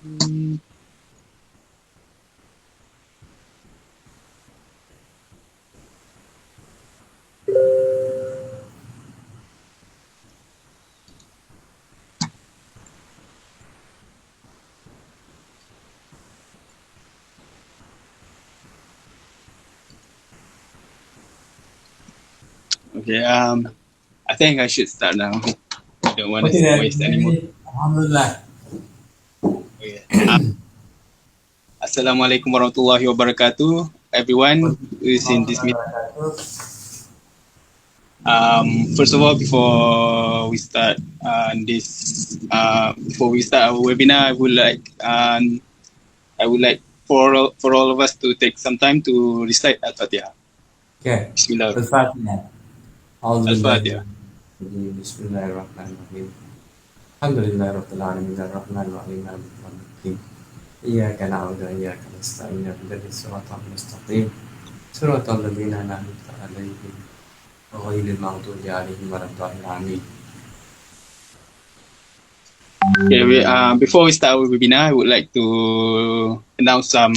Mm, Okay. I think I should start now. I don't want to Okay then, waste any more. Alhamdulillah. Okay. Assalamualaikum warahmatullahi wabarakatuh, everyone who is in this meeting. First of all, before we start our webinar, I would like for all of us to take some time to recite Al-Fatiha. Okay. Bismillah. Al-Fatiha. أعوذ بالله من Al-Fatiha. الشيطان بسم الله الرحمن الرحيم الحمد لله رب العالمين الرحمن الرحيم مالك يوم الدين إياك نعبد وإياك نستعين اهدنا الصراط المستقيم صراط الذين أنعمت عليهم غير المغضوب عليهم ولا الضالين آمين. Okay, before we start our webinar, I would like to announce a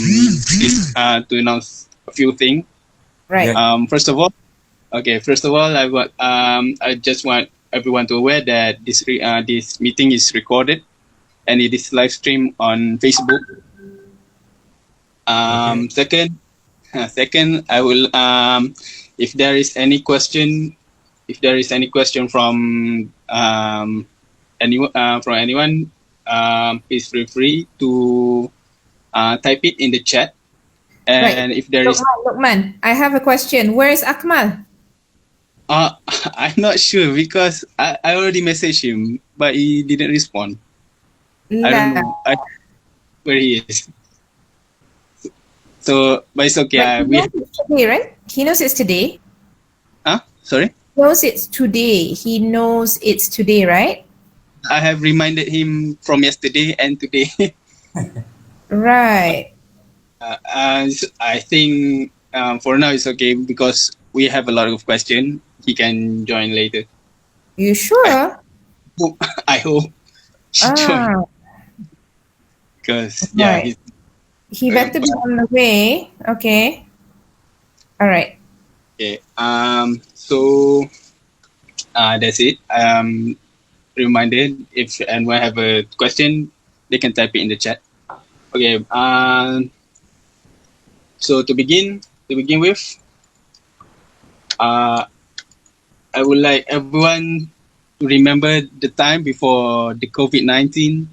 few things. Right. First of all, I just want everyone to aware that this meeting is recorded and it is live streamed on Facebook. Second, I will if there is any question from anyone, please feel free to type it in the chat. And Right. if there is, Luqman, I have a question. Where is Akmal? I'm not sure because I already messaged him, but he didn't respond. I don't know where he is. So, but it's okay. But he knows it's today, right? He knows it's today. Sorry? He knows it's today. He knows it's today, right? I have reminded him from yesterday and today. Right. I think for now it's okay because we have a lot of questions. He can join later. You sure? I hope he join. Because right. He better be on the way. Okay. All right. Okay. So that's it. Reminded if anyone have a question, they can type it in the chat. Okay. So to begin with, I would like everyone to remember the time before the COVID-19,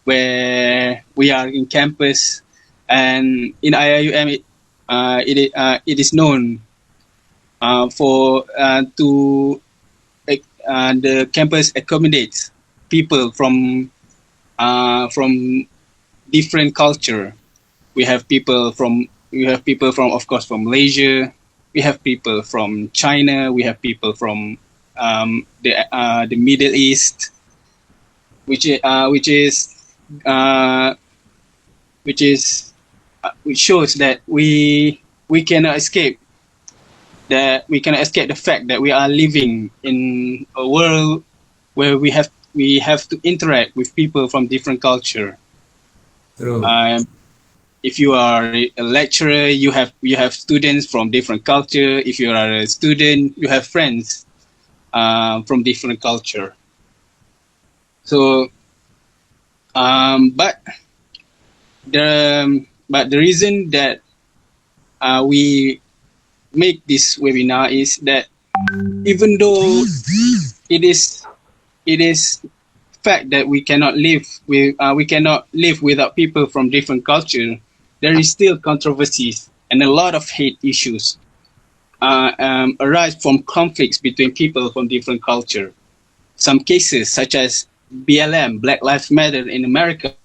where we are in campus, and in IIUM, it is known the campus accommodates people from different culture. We have people from of course from Malaysia. We have people from China. We have people from the Middle East, which shows that we cannot escape the fact that we are living in a world where we have to interact with people from different culture. True. If you are a lecturer, you have students from different culture. If you are a student, you have friends from different culture. So, but the reason that we make this webinar is that even though it is fact that we cannot live without people from different culture, there is still controversies and a lot of hate issues arise from conflicts between people from different culture. Some cases such as BLM, Black Lives Matter in America,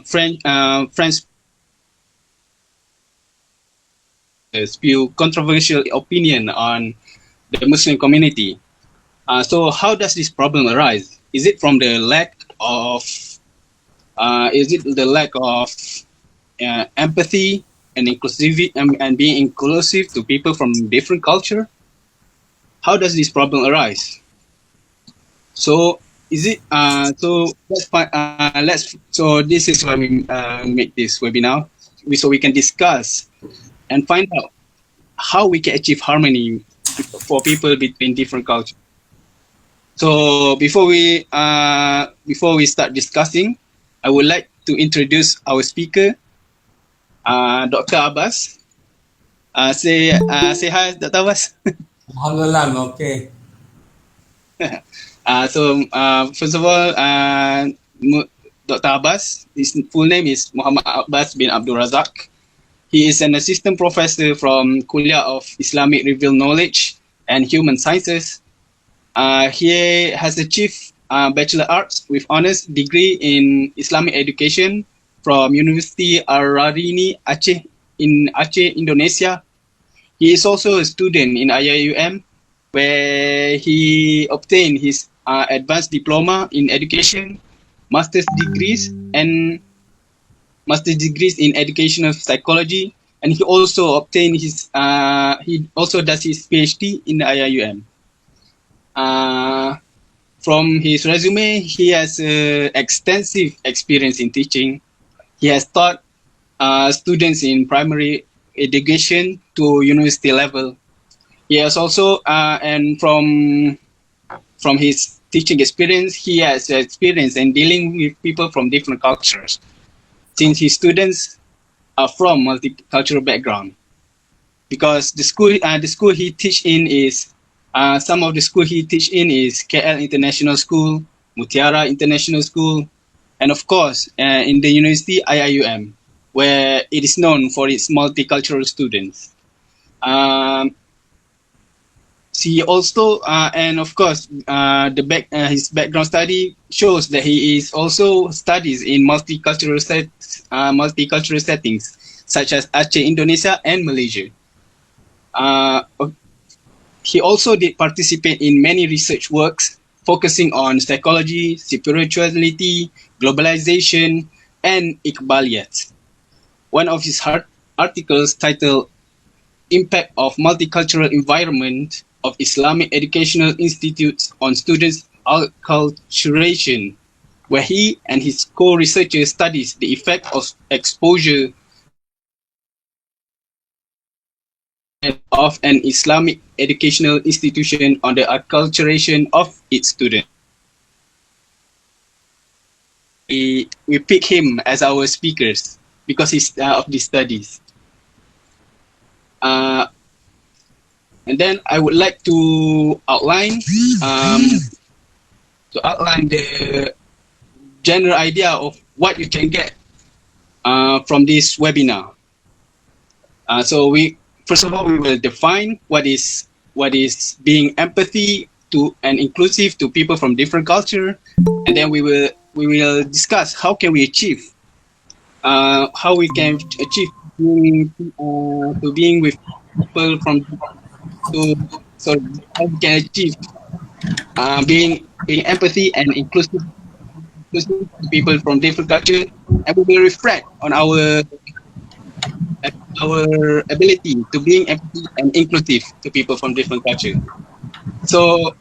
French spew controversial opinion on the Muslim community. So how does this problem arise? Is it from the lack of empathy and inclusivity and being inclusive to people from different culture? How does this problem arise? So is it so so this is why we make this webinar, so we can discuss and find out how we can achieve harmony for people between different cultures. So before we start discussing, I would like to introduce our speaker, Dr. Abbas. Say hi, Dr. Abbas. Alhamdulillah, I'm okay. First of all, Dr. Abbas, his full name is Muhammad Abbas bin Abdul Razak. He is an assistant professor from Kuliah of Islamic Revealed Knowledge and Human Sciences. He has achieved Bachelor Arts with honors degree in Islamic Education from University Ar-Rarini Aceh in Aceh, Indonesia. He is also a student in IIUM, where he obtained his advanced diploma in education, master's degrees in educational psychology, and he also obtained his he also does his PhD in the IIUM. From his resume, he has extensive experience in teaching. He has taught students in primary education to university level. He has also, and from his teaching experience, he has experience in dealing with people from different cultures, since his students are from multicultural background. Because the school he teach in is some of the school he teach in is KL International School, Mutiara International School, and of course in the university IIUM, where it is known for its multicultural students. He also, and of course, his background study shows that he is also studies in multicultural settings, such as Aceh, Indonesia, and Malaysia. He also did participate in many research works focusing on psychology, spirituality, globalization, and Iqbaliyat. One of his articles titled "Impact of Multicultural Environment of Islamic Educational Institutes on Students' Acculturation," where he and his co-researchers studies the effect of exposure of an Islamic educational institution on the acculturation of its students. We pick him as our speakers because he's of these studies. And then I would like to outline the general idea of what you can get from this webinar. So first of all, we will define what is being empathy to and inclusive to people from different culture, and then we will discuss how can we achieve how we can achieve being with people from how we can achieve being empathy and inclusive to people from different culture, and we will reflect on our ability to being empathy and inclusive to people from different culture. So,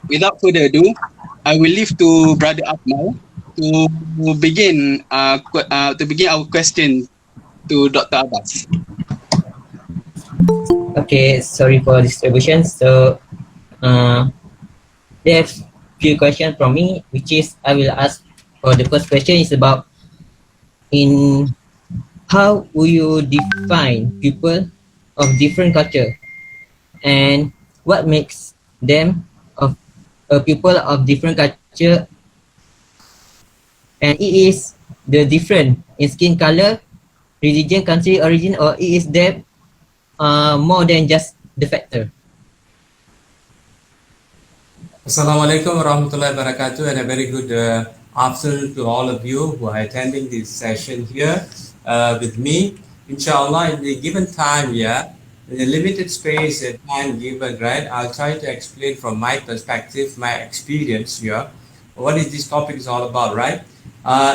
without further ado, I will leave to Brother Akmal to begin our question to Dr. Abbas. Okay, sorry for distribution. So, there's few questions from me, which is I will ask. For the first question is about in how will you define people of different culture, and what makes them of a people of different culture, and it is the different in skin color, religion, country origin, or it is there more than just the factor. Assalamualaikum warahmatullahi wabarakatuh, and a very good afternoon to all of you who are attending this session here with me. Inshallah, in the given time here, in the limited space and time given, right, I'll try to explain from my perspective, my experience here, what is this topic is all about, right?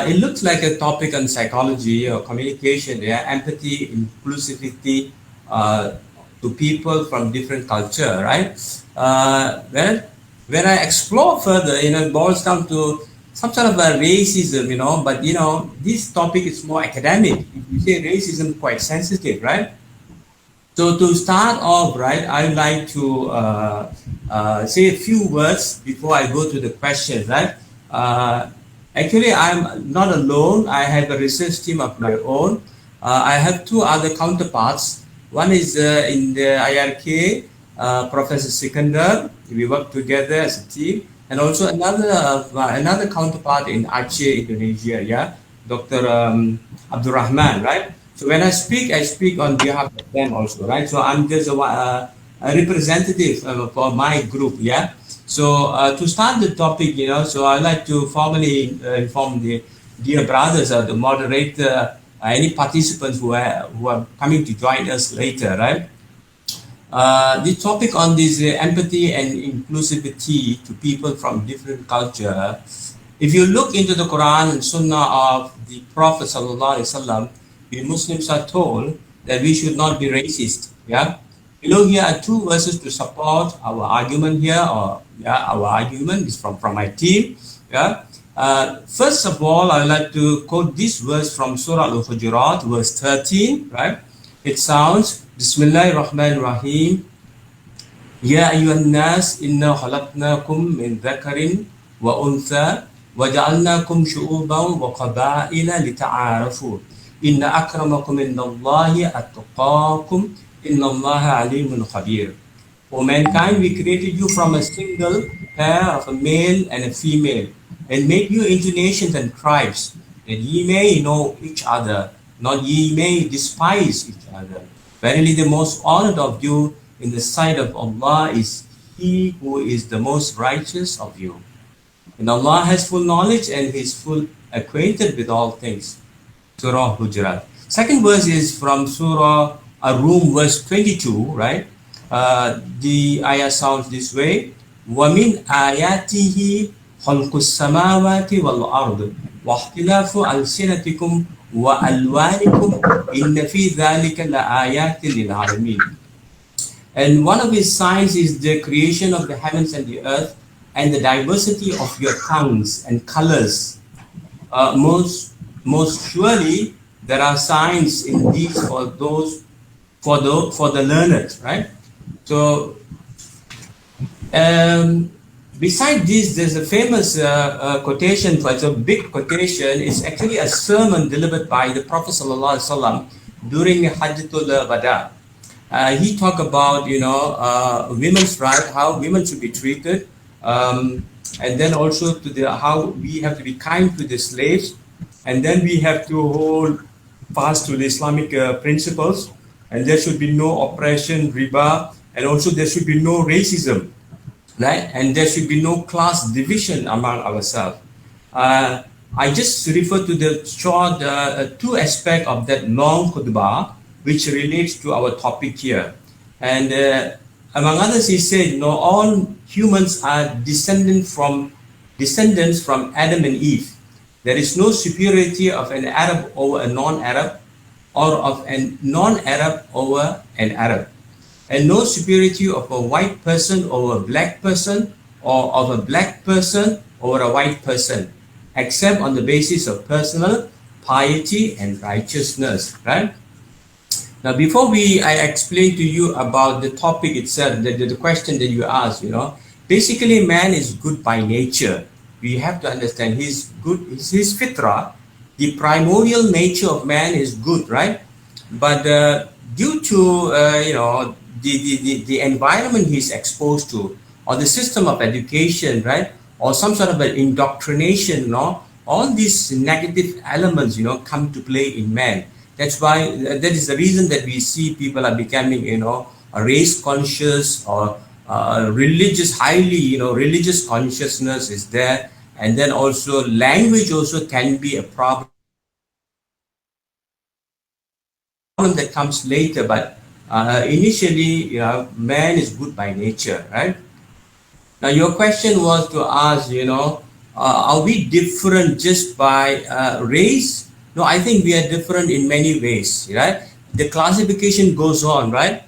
It looks like a topic on psychology or communication, yeah, empathy, inclusivity to people from different culture, right? Well, when I explore further, it boils down to some sort of a racism, but this topic is more academic. If you say racism, quite sensitive, right? So to start off, right, I'd like to say a few words before I go to the question, right? Actually, I'm not alone. I have a research team of my own. I have two other counterparts. One is in the IRK, Professor Sikandar. We work together as a team, and also another counterpart in Aceh, Indonesia. Yeah, Dr. Abdul Rahman, right? So when I speak on behalf of them also, right? So I'm just a representative for my group, yeah. So to start the topic, so I'd like to formally inform the dear brothers, the moderator, any participants who are coming to join us later, right? The topic on this empathy and inclusivity to people from different culture. If you look into the Quran and Sunnah of the Prophet Sallallahu Alaihi Wasallam, we Muslims are told that we should not be racist. Yeah. Below here are two verses to support our argument here, or yeah, our argument is from my team. Yeah. First of all, I'd like to quote this verse from Surah Al-Hujurat, verse 13. Right. It sounds, Bismillahirrahmanirrahim. Ya ayyuhan nas inna khalaqnakum min dhakarin wa untha وجعلناكم شعوبا وقبائل لتعارفوا إن أكرمكم عند الله أتقاكم إن الله عليم خبير. For mankind, we created you from a single pair of a male and a female, and made you into nations and tribes, that ye may know each other, not ye may despise each other. Verily, the most honored of you in the sight of Allah is he who is the most righteous of you. And Allah has full knowledge and He is full acquainted with all things. Surah Hujurat. Second verse is from Surah Ar-Rum, verse 22, right? The ayah sounds this way. وَمِنْ آيَاتِهِ خَلْقُ السَّمَاوَاتِ وَالْأَرْضِ وَاخْتِلَافُ أَلْسِنَتِكُمْ وَأَلْوَانِكُمْ إِنَّ فِي ذَلِكَ لَآيَاتٍ لِلْعَالَمِينَ. And one of His signs is the creation of the heavens and the earth, and the diversity of your tongues and colors. Most surely there are signs in these for the learned, right? So beside this, there's a famous quotation. It's a big quotation. It's actually a sermon delivered by the Prophet ﷺ during Hajjatul Wada. He talked about women's right, how women should be treated. And then also to how we have to be kind to the slaves, and then we have to hold fast to the Islamic principles, and there should be no oppression, riba, and also there should be no racism, right? And there should be no class division among ourselves. I just refer to the short two aspects of that long khutbah which relates to our topic here. And among others, he said, all humans are descendants from Adam and Eve. There is no superiority of an Arab over a non-Arab, or of a non-Arab over an Arab, and no superiority of a white person over a black person, or of a black person over a white person, except on the basis of personal piety and righteousness, right? Now, before I explain to you about the topic itself, the question that you asked, basically man is good by nature. We have to understand he's good, his fitra, the primordial nature of man is good, right? But due to, the environment he's exposed to, or the system of education, right? Or some sort of an indoctrination, all these negative elements, come to play in man. That's why, that is the reason that we see people are becoming, race conscious, or religious, highly, religious consciousness is there. And then also language also can be a problem that comes later. But initially, man is good by nature, right? Now, your question was to ask, are we different just by race? No, I think we are different in many ways, right? The classification goes on, right?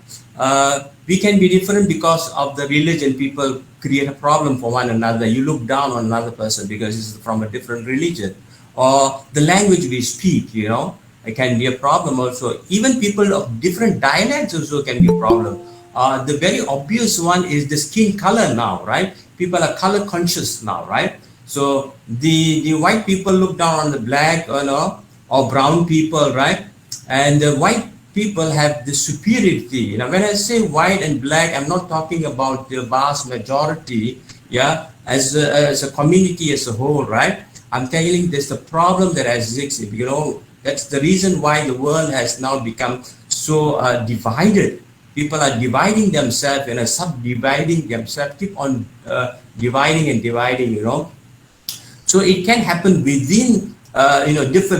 we can be different because of the religion. People create a problem for one another. You look down on another person because he's from a different religion, or the language we speak. It can be a problem also. Even people of different dialects also can be a problem. The very obvious one is the skin color now, right? People are color conscious now, right? So the white people look down on the black, or brown people, right? And the white people have the superiority. When I say white and black, I'm not talking about the vast majority, yeah, as a community as a whole, right? I'm telling there's a problem that exists. That's the reason why the world has now become so divided. People are dividing themselves and subdividing themselves, keep on dividing and dividing, So it can happen within,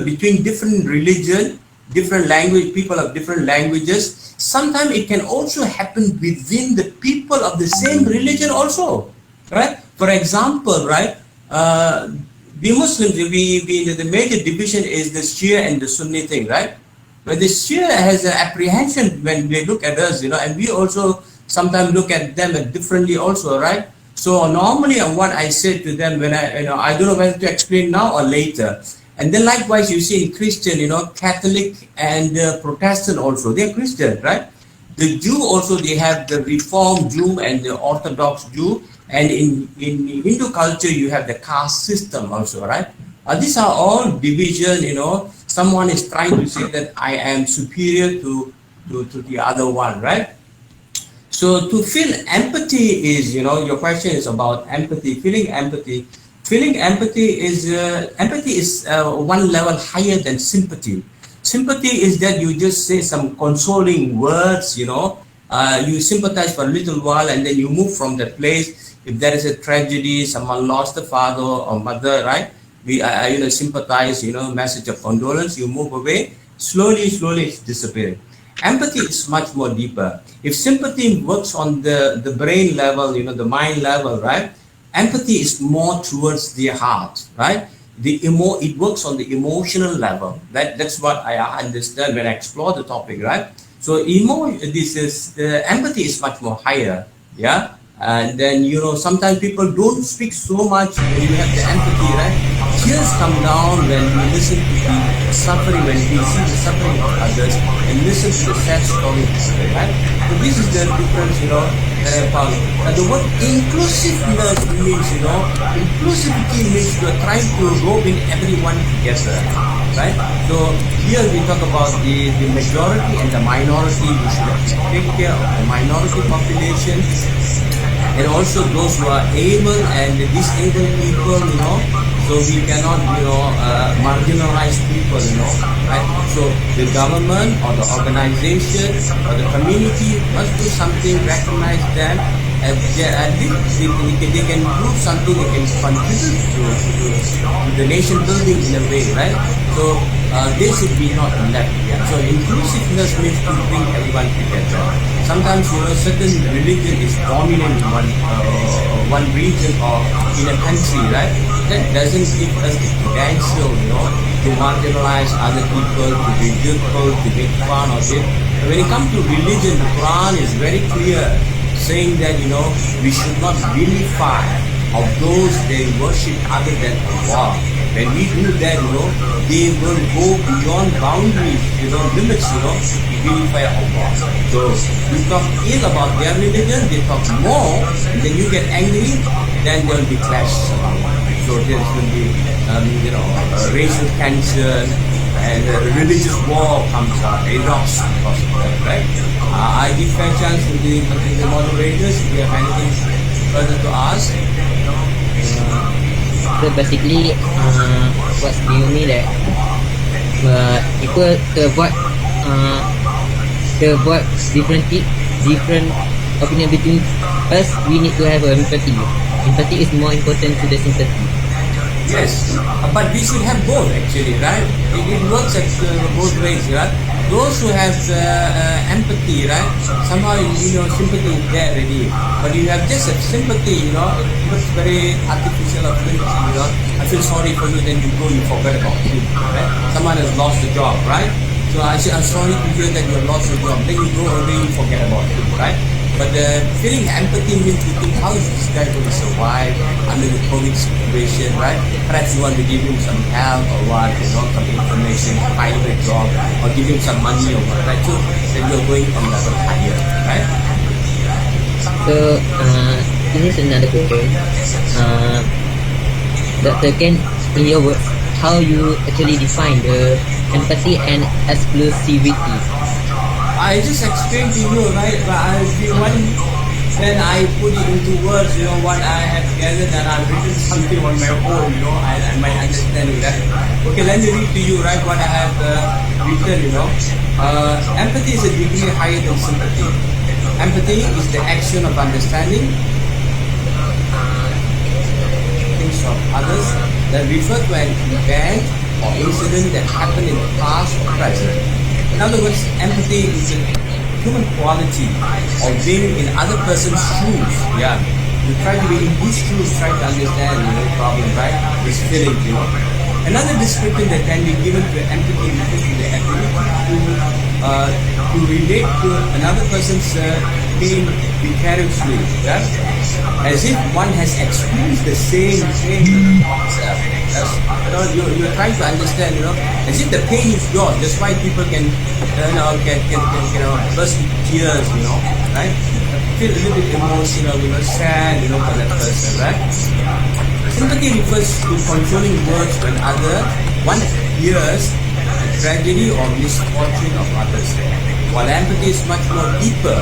between different religion, different language, people of different languages. Sometimes it can also happen within the people of the same religion also, right? For example, right, we Muslims, the major division is the Shia and the Sunni thing, right? But the Shia has an apprehension when they look at us, and we also sometimes look at them differently also, right? So normally what I say to them when I don't know whether to explain now or later. And then likewise you see in Christian, Catholic and Protestant also, they're Christian, right? The Jew also, they have the Reformed Jew and the Orthodox Jew. And in Hindu culture, you have the caste system also, right? These are all division, someone is trying to say that I am superior to the other one, right? So to feel empathy is, your question is about empathy, feeling empathy. Feeling empathy is one level higher than sympathy. Sympathy is that you just say some consoling words, you sympathize for a little while and then you move from that place. If there is a tragedy, someone lost a father or mother, right? We sympathize, message of condolence, you move away, slowly it's disappearing. Empathy is much more deeper. If sympathy works on the brain level, the mind level, right? Empathy is more towards the heart, right? It works on the emotional level. That's what I understand when I explore the topic, right? So empathy is much more higher, yeah. And then sometimes people don't speak so much when you have the empathy, right? Tears come down when you listen to the suffering, when you see the suffering of others and listen to the sad story, right? So this is the difference, that I found. And the word inclusiveness means, inclusivity means you are trying to rope in everyone together, right? So here we talk about the majority and the minority. We should take care of the minority population and also those who are able and disabled people, so we cannot, marginalize people, right? So the government or the organization or the community must do something, recognize them, and at least they can do something, they can contribute to the nation building in a way, right? So they should be not left. So inclusiveness means to bring everyone together. Sometimes certain religion is dominant in one region or in a country, right? That doesn't give us the potential, to marginalize other people, to be ridicule, to make fun of it. When it comes to religion, the Quran is very clear, saying that we should not vilify of those they worship other than Allah. When we do that, they will go beyond boundaries, limits, to vilify Allah. So you talk ill about their religion, they talk more, and then you get angry, then there will be clash. So there will be, racial tension, and religious war comes up, erupts because of that, right? I give fair chance to the moderators if you have anything further to ask. So basically, what do you mean that people to avoid different opinion between us, we need to have empathy. Empathy is more important to the sympathy. Yes, but we should have both actually, right? It works at both ways, right? Those who have empathy, right? Somehow sympathy is there already. But you have just a sympathy, it looks very artificial of sympathy, I feel sorry for you, then you go, you forget about it, right? Someone has lost a job, right? So I'm sorry to hear that you lost your job. Then you go away, you forget about it, right? But feeling empathy means you think, how is this guy going to survive under the COVID situation, right? Perhaps you want to give him some help or what, some information, find a job, or give him some money or what, right? So then you're going on level higher, right? So this is another question. Dr. Ken, in your words, how you actually define the empathy and exclusivity? I just explained to you, right? Then I put it into words, what I have gathered, and I've written something on my own, I might understand that. Okay, let me read to you, right, what I have written, Empathy is a degree higher than sympathy. Empathy is the action of understanding things of others that refer to an event or incident that happened in the past or present. In other words, empathy is a human quality of being in other person's shoes. Yeah, you try to be in his shoes, try to understand the problem, right? His feeling, Another description that can be given to empathy refers to the ability to relate to another person's pain vicariously, yeah? As if one has experienced the same pain himself. You're trying to understand, as if the pain is yours. That's why people can burst into tears, right? Feel a little bit emotional, sad, for that person, right? Sympathy refers to controlling words when one hears the tragedy or misfortune of others, while empathy is much more deeper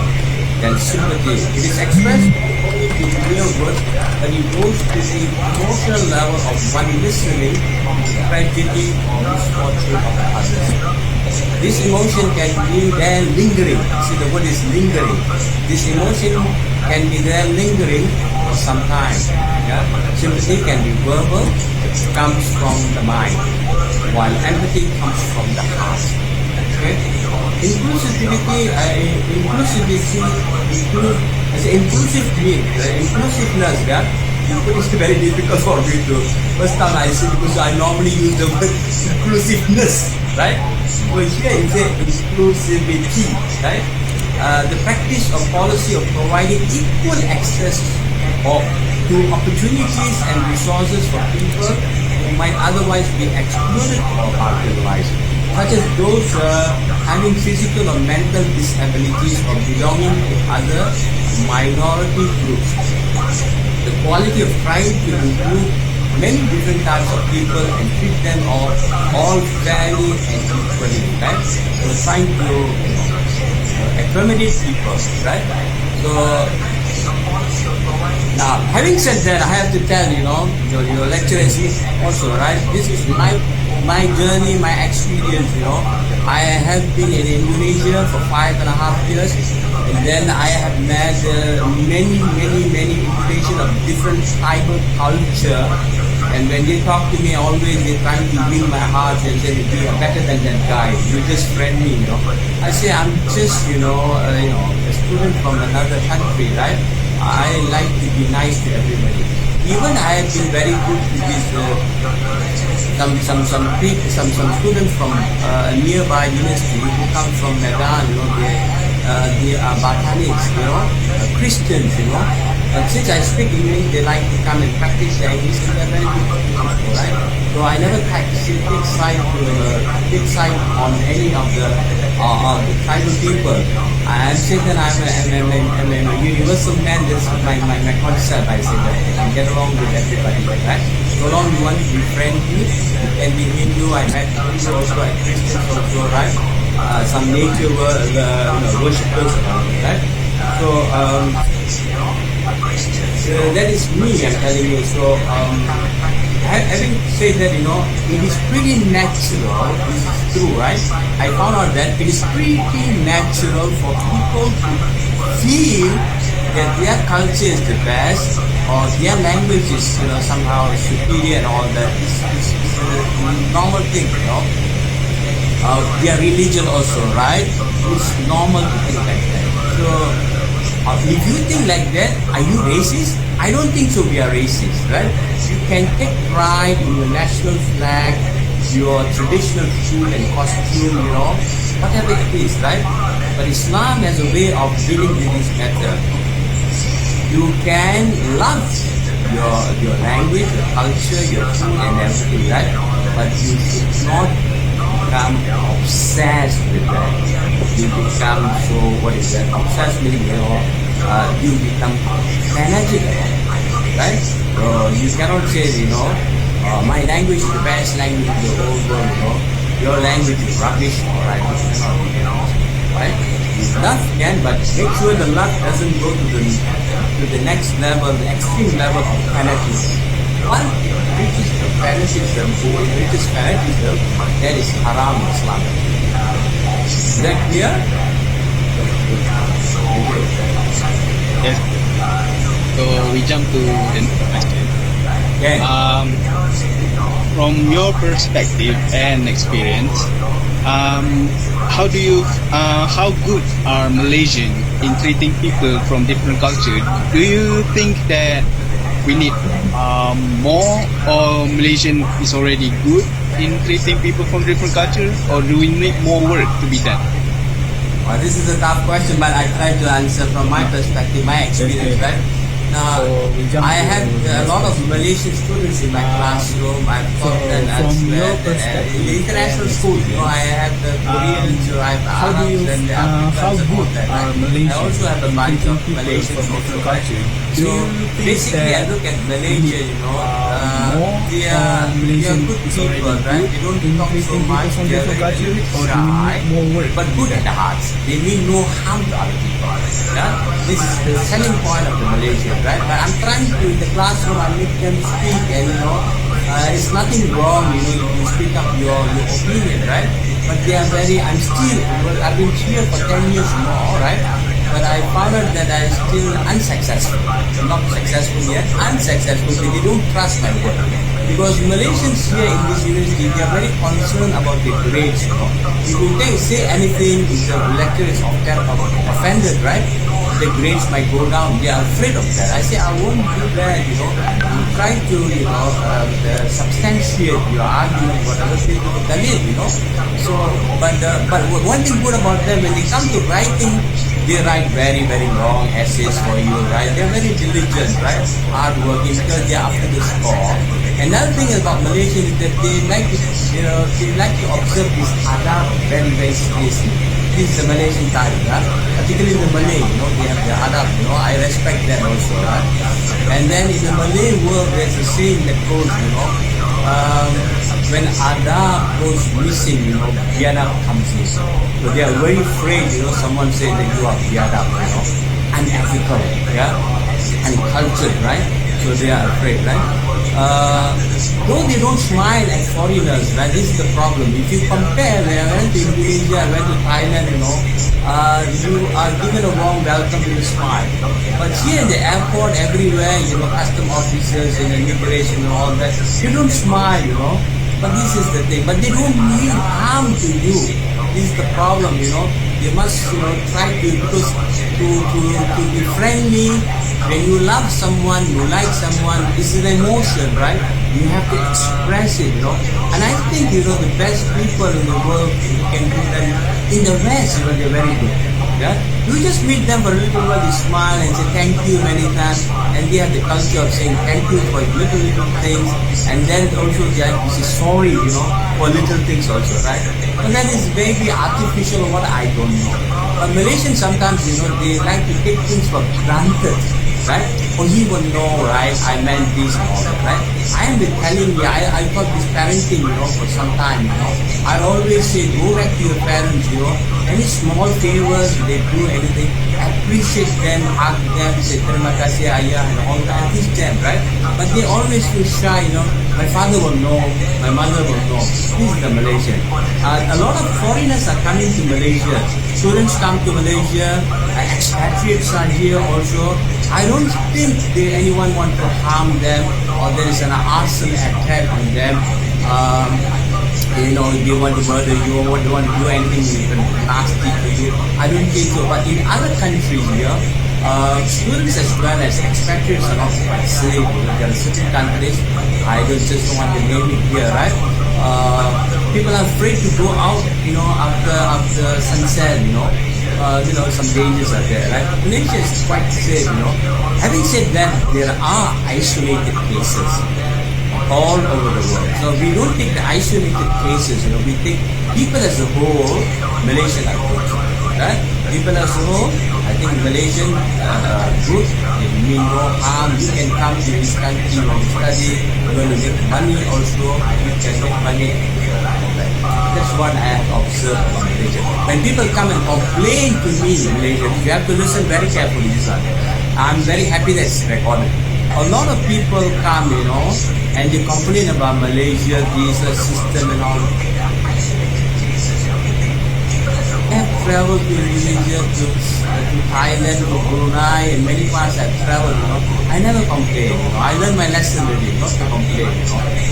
than sympathy. It is expressed only in mere words, but it goes to the emotional level of one listening to the tragedy or misfortune of others. This emotion can be there lingering. See, the word is lingering. This emotion can be there lingering for some time. Yeah? Sympathy can be verbal, it comes from the mind, while empathy comes from the heart. Okay? Inclusivity inclusiveness, yeah? It's very difficult for me to. First time I see, because I normally use the word inclusiveness, right? But here it's inclusivity, right? The practice or policy of providing equal access to opportunities and resources for people who might otherwise be excluded or marginalized, such as those having physical or mental disabilities or belonging to other minority groups. The quality of trying to include many different types of people and treat them all fairly and equally, right? So trying to accommodate people, right? So now, having said that, I have to tell your lecturer is also, right? This is my journey, my experience. I have been in Indonesia for 5.5 years, and then I have met many Indonesians of different tribal culture. And when they talk to me, always they're trying to win my heart and say, "You are better than that guy. You're just friendly." I say, I'm just a student from another country, right? I like to be nice to everybody. Even I have been very good with this. Some students from a nearby university who come from Medan, they are Batanis, Christians, And since I speak English, they like to come and practice their English, and they're very good people, right? So I never take side on any of the tribal people. I say that I'm a universal man. That's my concept. I say that I get along with everybody, right? So long you want to be friendly, you can be Hindu. I met Hindu also, and Christians also, right? Some nature worshippers, right? So that is me, I'm telling you. So having said that, it is pretty natural. This is true, right? I found out that it is pretty natural for people to feel that their culture is the best, or their language is somehow superior and all that. It's a normal thing, Their religion also, right? It's normal to think like that. So if you think like that, are you racist? I don't think so. We are racist, right? You can take pride in your national flag, your traditional food and costume, whatever it is, right? But Islam has a way of dealing with this matter. You can love your language, your culture, your food and everything, right? But you should not become obsessed with that. You become so, what is that? Obsessed meaning, you become fanatic, right? You cannot say, my language is the best language in the whole world, your language is rubbish, alright, you cannot do that, right? Love can, but make sure the love doesn't go to the next level, the extreme level of fanatism. One reaches the fanatism, that is haram in Islam. Is that clear? Yes. So we jump to the next question. Okay. From your perspective and experience, how good are Malaysians in treating people from different cultures? Do you think that we need more, or Malaysian is already good in treating people from different cultures, or do we need more work to be done? Well, this is a tough question, but I try to answer from my perspective, my experience, right? Now, I have a lot of Malaysian students in my classroom. I've taught them elsewhere. In the international school, I have the Koreans, I have Arabs, and the Africans and all that. I also have a bunch of Malaysians also, right? So basically, I look at Malaysia, they are good people, right? They don't talk so much, they are very shy, but good at the hearts. They mean no harm to other people. Yeah? This is the selling point of the Malaysian, right? But I'm trying to, in the classroom, I make them speak, and it's nothing wrong, if you speak up your opinion, right? But they are I've been here for 10 years more, right? But I found out that I'm still unsuccessful. Not successful yet, unsuccessful, because they don't trust my work. Because Malaysians here in this university, they are very concerned about the grades, If you say anything, if the lecturer is offended, right? The grades might go down. They are afraid of that. I say, I won't do that, You try to, substantiate your argument, whatever people have done it, So, but one thing good about them, when they come to writing, they write very, very long essays for you, right? They're very diligent, right? Hardworking, because they're after the score. Another thing about Malaysians is that they like to observe this adab very, very seriously. This is the Malaysian type, particularly in the Malay, they have the adab, I respect that also, right? And then in the Malay world, there's a saying that goes, when adab goes missing, biadab comes missing. So they are very afraid, someone say that you are biadab, unethical, uncultured, right? So they are afraid, right? Though they don't smile at foreigners, right? This is the problem. If you compare, when I went to Indonesia, I went to Thailand, you are given a warm welcome with a smile. But here in the airport, everywhere, custom officers and immigration and all that, you don't smile, But this is the thing. But they don't mean harm to you. This is the problem, They must, try to be friendly. When you love someone, you like someone, this is an emotion, right? You have to express it, And I think, the best people in the world who can do that, in the West, they're very good. Yeah? You just meet them for a little while, they smile and say thank you many times, and they have the culture of saying thank you for little things, and then also they have to say sorry, for little things also, right? But that is maybe artificial or what, I don't know. But Malaysians sometimes, they like to take things for granted, right? Oh, he will know, right? I meant this and all that, right? I am telling you, I got this parenting, for some time, I always say, go back to your parents, any small favors they do, anything, appreciate them, hug them, say terima kasih ayah and all that, teach them, right? But they always feel shy, my father will know, my mother will know. This is the Malaysian. A lot of foreigners are coming to Malaysia. Students come to Malaysia, expatriates are here also. I don't think anyone want to harm them, or there is an arson attack on them. They want to murder you, or they want to do anything even nasty to you. I don't think so. But in other countries here, students as well as expatriates are not quite safe. There are certain countries, I just don't want to name it here, right? People are afraid to go out, after sunset, some dangers are there, right? Malaysia is quite safe. Having said that, there are isolated cases all over the world. So we don't take the isolated cases, we take people as a whole. Malaysian are good, right? People as a whole, I think Malaysian good. It mean no harm. You can come to this country, you want to study, you want to make money also, you can make money. That's what I have observed in Malaysia. When people come and complain to me in Malaysia, you have to listen very carefully. I'm very happy that it's recorded. A lot of people come, and they complain about Malaysia, visa system and all. I have traveled to Indonesia, to Thailand, to Brunei, and many parts I've traveled, I never complain, I learned my lesson really, not to complain,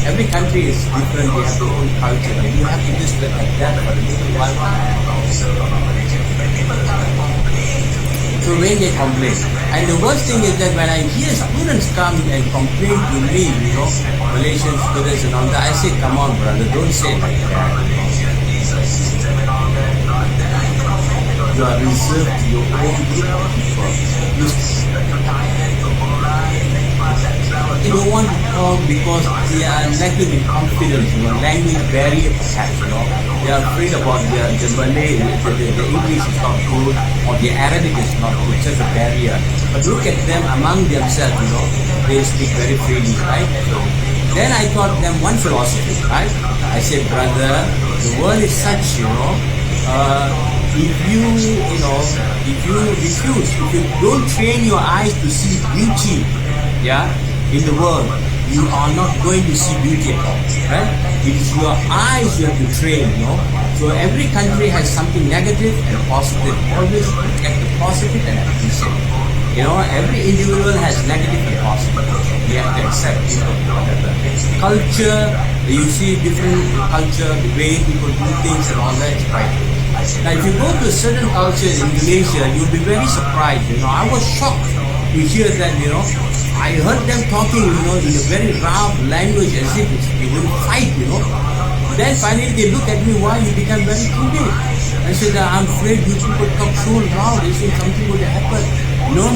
Every country is different, they have their own culture, and you have to just adapt for the little while. So when they complain, and the worst thing is that when I hear students come and complain to me, Malaysian students and all that, I say, come on brother, don't say it like that. You are reserved to your own group of people. They don't want to talk because they are lacking in confidence, language barrier perhaps, They are afraid about the Malay, the English is not good, or the Arabic is not good, it's just a barrier. But look at them among themselves, they speak very freely, right? So then I taught them one philosophy, right? I said, brother, the world is such, if you refuse, if you don't train your eyes to see beauty, in the world, you are not going to see beauty at all, right? It is your eyes you have to train, So every country has something negative and positive. Always look at the positive and appreciate. Every individual has negative and positive. We have to accept whatever. Culture, you see different culture, the way people do things and all that is right. Now, if you go to a certain culture in Malaysia, you'll be very surprised. I was shocked to hear that. I heard them talking, in a very rough language, as if they will fight. Then finally they look at me, why you become very timid? I said, I'm afraid you people talk so loud. They say something would happen. No.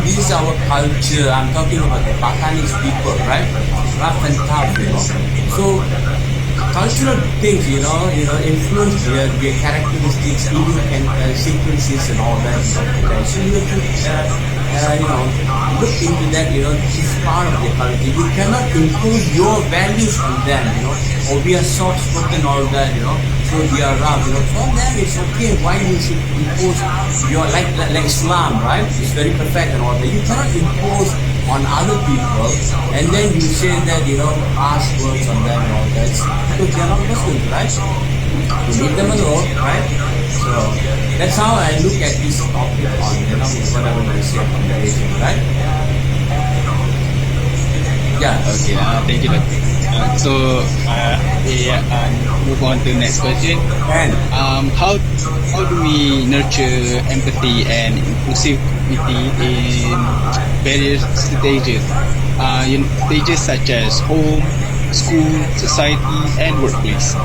This is our culture. I'm talking about the Pakistanis people, right? Rough and tough. So cultural things, influence their characteristics, idiosyncrasies and all that. So you have to, look into that, this is part of the culture. You cannot impose your values on them, or we are soft-spoken, all that, so we are rough, For them, it's okay. Why you should impose your, like Islam, right? It's very perfect and all that. You cannot impose on other people, and then you say that, harsh words on them and all that. Because they are not Muslims, right? You leave them alone, right? So that's how I look at this topic on, whatever I say from the Asian, right? Yeah. Okay. Thank you, Doctor. We move on to the next question. And how do we nurture empathy and inclusivity in various stages? Stages such as home, school, society, and workplace.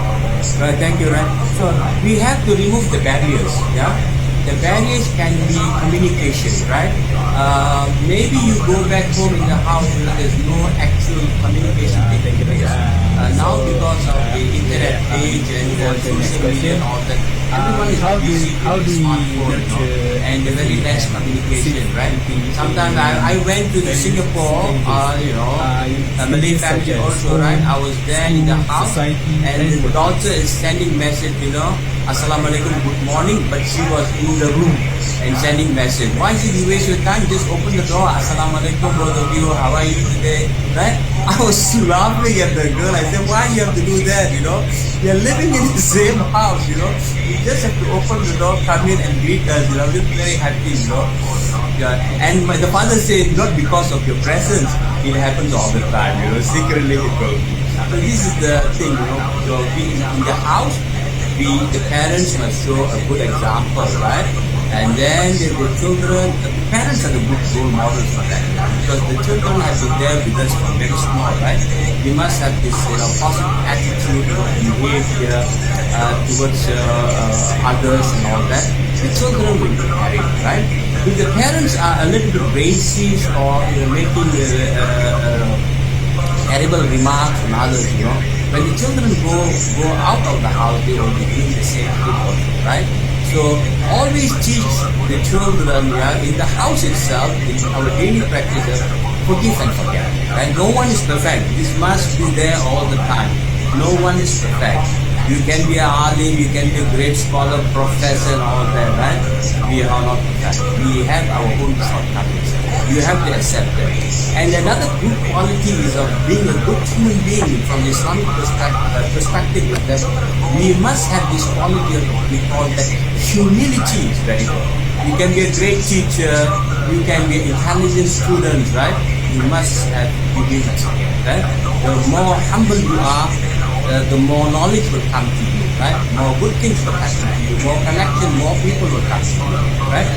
Right, thank you. Right. So we have to remove the barriers. The barriers can be communication, right? Maybe you go back home in the house and there's no actual communication taking place. Now because of the internet age and social media and all that, everyone is busy with the smartphone, and the very less communication, right? Sometimes I went to Singapore, a Malay family also, right? I was there in the house, and the daughter is sending message, Assalamualaikum, good morning, but she was in the room and sending message. Why should you waste your time? Just open the door. Assalamualaikum, both of you. How are you today? Right? I was laughing at the girl. I said, why you have to do that? You're living in the same house. You just have to open the door, come in and greet us. We're very happy. Yeah. And the father said, not because of your presence. It happens all the time. Secretly it will. So this is the thing. So be in the house. The parents must show a good example, right? And then the children, the parents are the good role models for that, because the children have been there with us from very small, right? We must have this, positive attitude, behavior towards others and all that. The children will be carried, right? If the parents are a little bit racist or making terrible remarks on others, when the children go out of the house, they will be doing the same thing also, right? So always teach the children in the house itself, in our daily practice, forgive and forget. Right? No one is perfect. This must be there all the time. No one is perfect. You can be an alim, you can be a great scholar, professor, and all that, right? We are not perfect. We have our own shortcomings. You have to accept that. And another good quality is of being a good human being from the Islamic perspective is that we must have this quality of what we call that humility is very good. You can be a great teacher, you can be an intelligent student, right? You must have humility, right? The more humble you are, the more knowledge will come to you, right? More good things will happen to you, more connection, more people will come to you, right?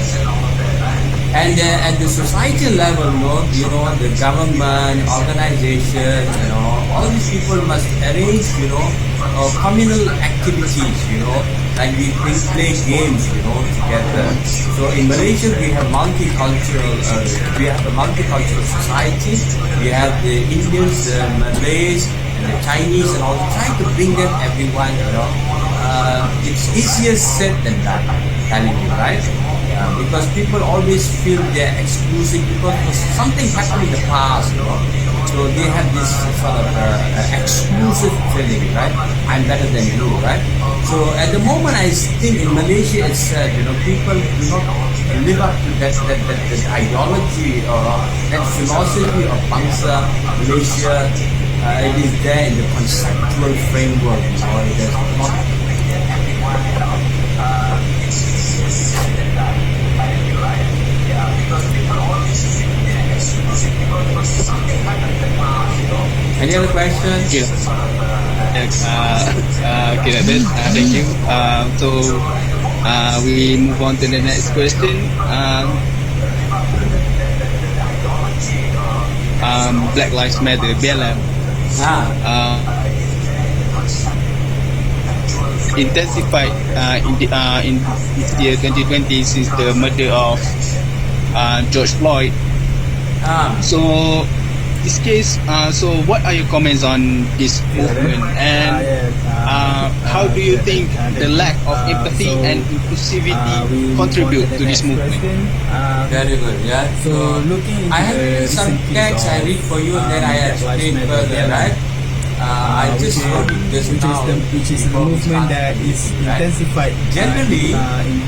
And at the society level, the government, organization, all these people must arrange, communal activities, like we play games, together. So in Malaysia, we have multicultural, we have a multicultural society. We have the Indians, the Malays, and the Chinese, and all. Trying to bring them everyone, it's easier said than done, telling you, right? Because people always feel they're exclusive because something happened in the past, so they have this sort of exclusive feeling, right? I'm better than you, right? So at the moment, I think in Malaysia itself, people do not live up to that ideology or that philosophy of Bangsa Malaysia. It is there in the conceptual framework, it is not. Any other questions? Okay, that's it. Thank you. So we move on to the next question. Black Lives Matter, BLM. Intensified in this year 2020 since the murder of George Floyd. So this case, so what are your comments on this movement, and how do you think the lack of empathy and inclusivity contribute to this movement? Very good, yeah. So I have written some text I read for you, then I explain further, right? I just wrote it just now. Which is a movement that is intensified. Generally,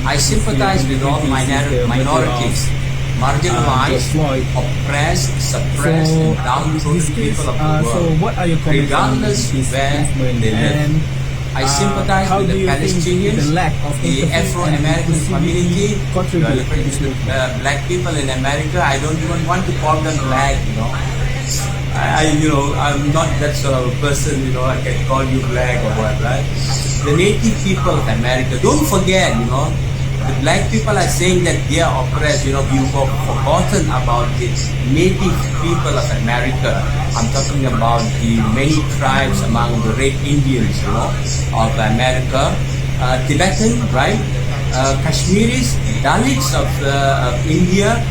I sympathize with all minorities, marginalized, oppressed, suppressed, and downtrodden people of the world, so what are your comments regardless where they live. I sympathize with the Palestinians, the Afro-American community, black people in America. I don't even want to call them black, I'm not that sort of a person, I can call you black or what, right? The native people of America, don't forget, the black people are saying that they are oppressed, we've forgotten about the native people of America. I'm talking about the many tribes among the Red Indians, of America, Tibetan, right? Kashmiris, Dalits of India,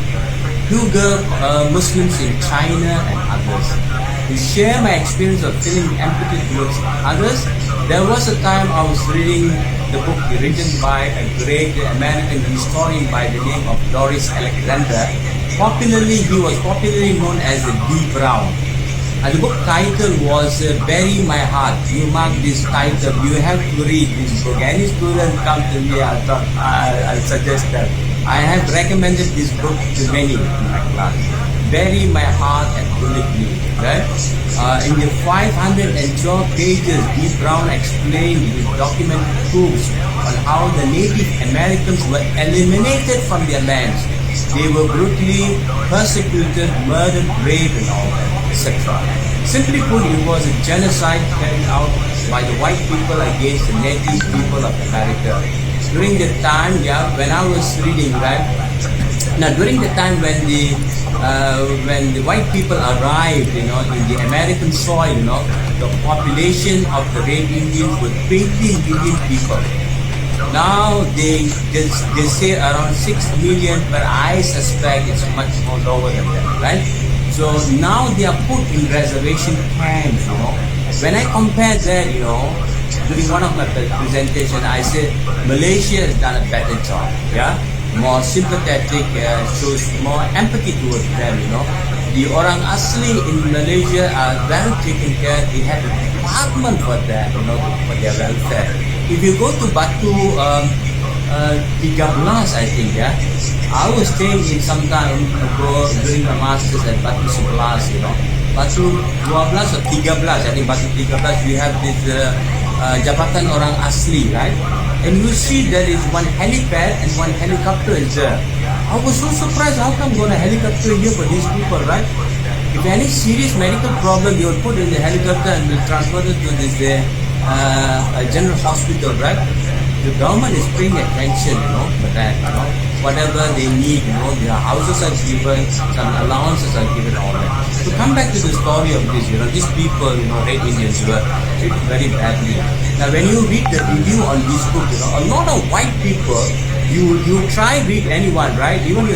Uyghur Muslims in China, and others. To share my experience of feeling empathy towards others, there was a time I was reading the book written by a great American historian by the name of Doris Alexander. He was popularly known as D. Brown. And the book title was Bury My Heart. You mark this title, you have to read this book. Any student come to me, I'll suggest that. I have recommended this book to many in my class. Bury My Heart and Bullet Me. Right? In the 512 pages, D. Brown explained with documented proofs on how the Native Americans were eliminated from their lands. They were brutally persecuted, murdered, raped, and all that, etc. Simply put, it was a genocide carried out by the white people against the native people of America. during the time, yeah, when I was reading, right? Now, during the time when the white people arrived, in the American soil, the population of the Red Indians was 20 million people. Now they say around 6 million, but I suspect it's much more lower than that, right? So now they are put in reservation camps, When I compare that, during one of my presentations, I said Malaysia has done a better job, yeah? More sympathetic, shows more empathy towards them, The orang asli in Malaysia are well taken care. They have a department for that, for their welfare. If you go to Batu 13, I think, yeah, I was staying in some time ago during my masters at Batu 11, Batu 12 or 13, I think Batu 13, we have this Jabatan Orang Asli, right? And you see there is one helipad and one helicopter is there. I was so surprised, how come going a helicopter here for these people, right? If any serious medical problem, they will put in the helicopter and will transfer it to this general hospital, right? The government is paying attention, for that, whatever they need, their houses are given, some allowances are given, all that. To come back to the story of this, these people, Red Indians were treated very badly. Now, when you read the review on this book, a lot of white people, you try read anyone, right? Even